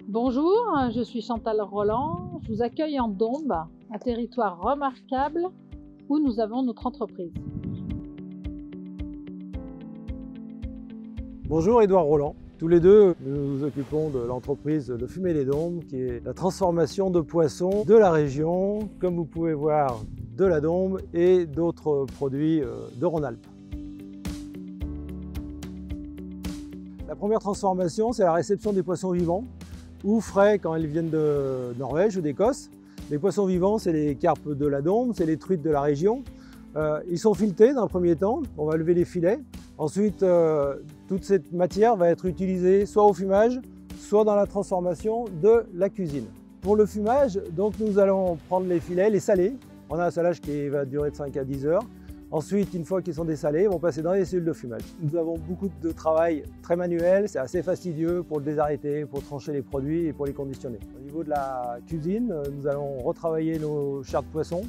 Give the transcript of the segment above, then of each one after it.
Bonjour, je suis Chantal Roland. Je vous accueille en Dombes, un territoire remarquable où nous avons notre entreprise. Bonjour, Édouard Roland. Tous les deux, nous nous occupons de l'entreprise Le Fumet des Dombes, qui est la transformation de poissons de la région, comme vous pouvez voir, de la Dombe et d'autres produits de Rhône-Alpes. La première transformation, c'est la réception des poissons vivants ou frais quand ils viennent de Norvège ou d'Écosse. Les poissons vivants, c'est les carpes de la Dombe, c'est les truites de la région. Ils sont filetés dans un premier temps, on va lever les filets. Ensuite, toute cette matière va être utilisée soit au fumage, soit dans la transformation de la cuisine. Pour le fumage, donc, nous allons prendre les filets, les saler. On a un salage qui va durer de 5 à 10 heures. Ensuite, une fois qu'ils sont dessalés, ils vont passer dans les cellules de fumage. Nous avons beaucoup de travail très manuel, c'est assez fastidieux pour le désarrêter, pour trancher les produits et pour les conditionner. Au niveau de la cuisine, nous allons retravailler nos chars de poisson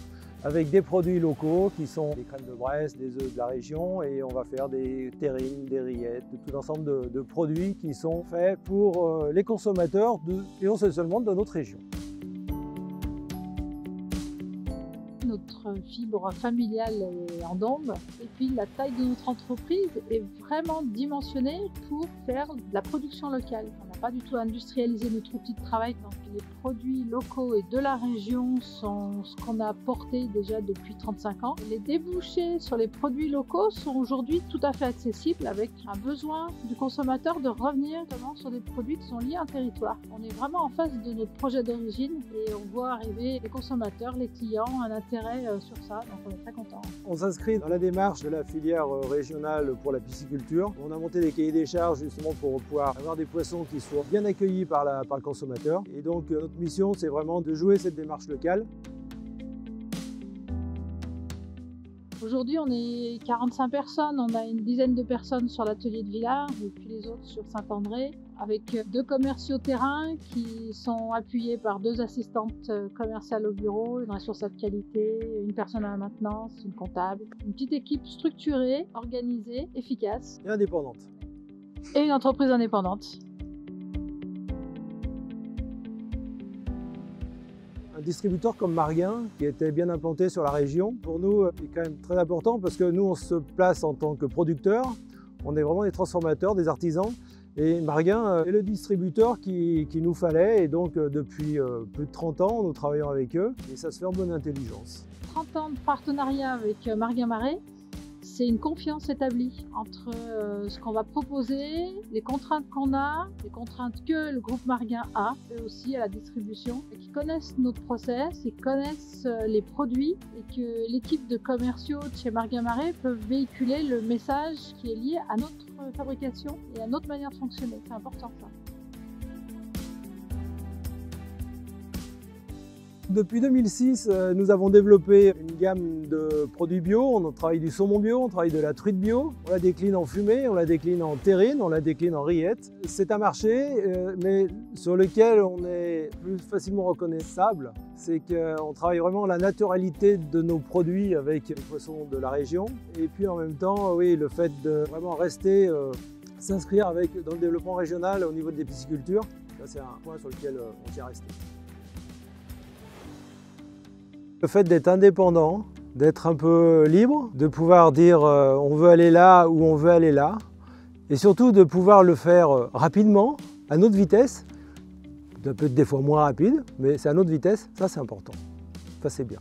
avec des produits locaux qui sont des crèmes de Bresse, des œufs de la région, et on va faire des terrines, des rillettes, tout ensemble de produits qui sont faits pour les consommateurs et non seulement de notre région. Notre fibre familiale est en Dombes et puis la taille de notre entreprise est vraiment dimensionnée pour faire de la production locale. On n'a pas du tout industrialisé notre outil de travail, donc les produits locaux et de la région sont ce qu'on a porté déjà depuis 35 ans. Les débouchés sur les produits locaux sont aujourd'hui tout à fait accessibles avec un besoin du consommateur de revenir vraiment sur des produits qui sont liés à un territoire. On est vraiment en face de notre projet d'origine et on voit arriver les consommateurs, les clients, un intérêt sur ça, donc on est très contents. On s'inscrit dans la démarche de la filière régionale pour la pisciculture. On a monté des cahiers des charges justement pour pouvoir avoir des poissons qui soient bien accueillis par le consommateur. Et donc notre mission, c'est vraiment de jouer cette démarche locale. Aujourd'hui, on est 45 personnes, on a une dizaine de personnes sur l'atelier de Villars et puis les autres sur Saint-André, avec 2 commerciaux terrain qui sont appuyés par 2 assistantes commerciales au bureau, une responsable qualité, une personne à la maintenance, une comptable. Une petite équipe structurée, organisée, efficace. Et indépendante. Et une entreprise indépendante. Un distributeur comme Marguin, qui était bien implanté sur la région, pour nous est quand même très important parce que nous on se place en tant que producteur, on est vraiment des transformateurs, des artisans, et Marguin est le distributeur qu'il nous fallait, et donc depuis plus de 30 ans nous travaillons avec eux et ça se fait en bonne intelligence. 30 ans de partenariat avec Marguin Marais. C'est une confiance établie entre ce qu'on va proposer, les contraintes qu'on a, les contraintes que le groupe Marguin a, et aussi à la distribution, et qui connaissent notre process, ils connaissent les produits, et que l'équipe de commerciaux de chez Marguin Marais peut véhiculer le message qui est lié à notre fabrication et à notre manière de fonctionner. C'est important ça. Depuis 2006, nous avons développé une gamme de produits bio. On travaille du saumon bio, on travaille de la truite bio. On la décline en fumée, on la décline en terrine, on la décline en rillettes. C'est un marché, mais sur lequel on est plus facilement reconnaissable. C'est qu'on travaille vraiment la naturalité de nos produits avec les poissons de la région. Et puis en même temps, oui, le fait de vraiment rester, s'inscrire dans le développement régional au niveau de la pisciculture, c'est un point sur lequel on tient à rester. Le fait d'être indépendant, d'être un peu libre, de pouvoir dire on veut aller là ou on veut aller là, et surtout de pouvoir le faire rapidement, à notre vitesse, peut-être des fois moins rapide, mais c'est à notre vitesse, ça c'est important, ça c'est bien.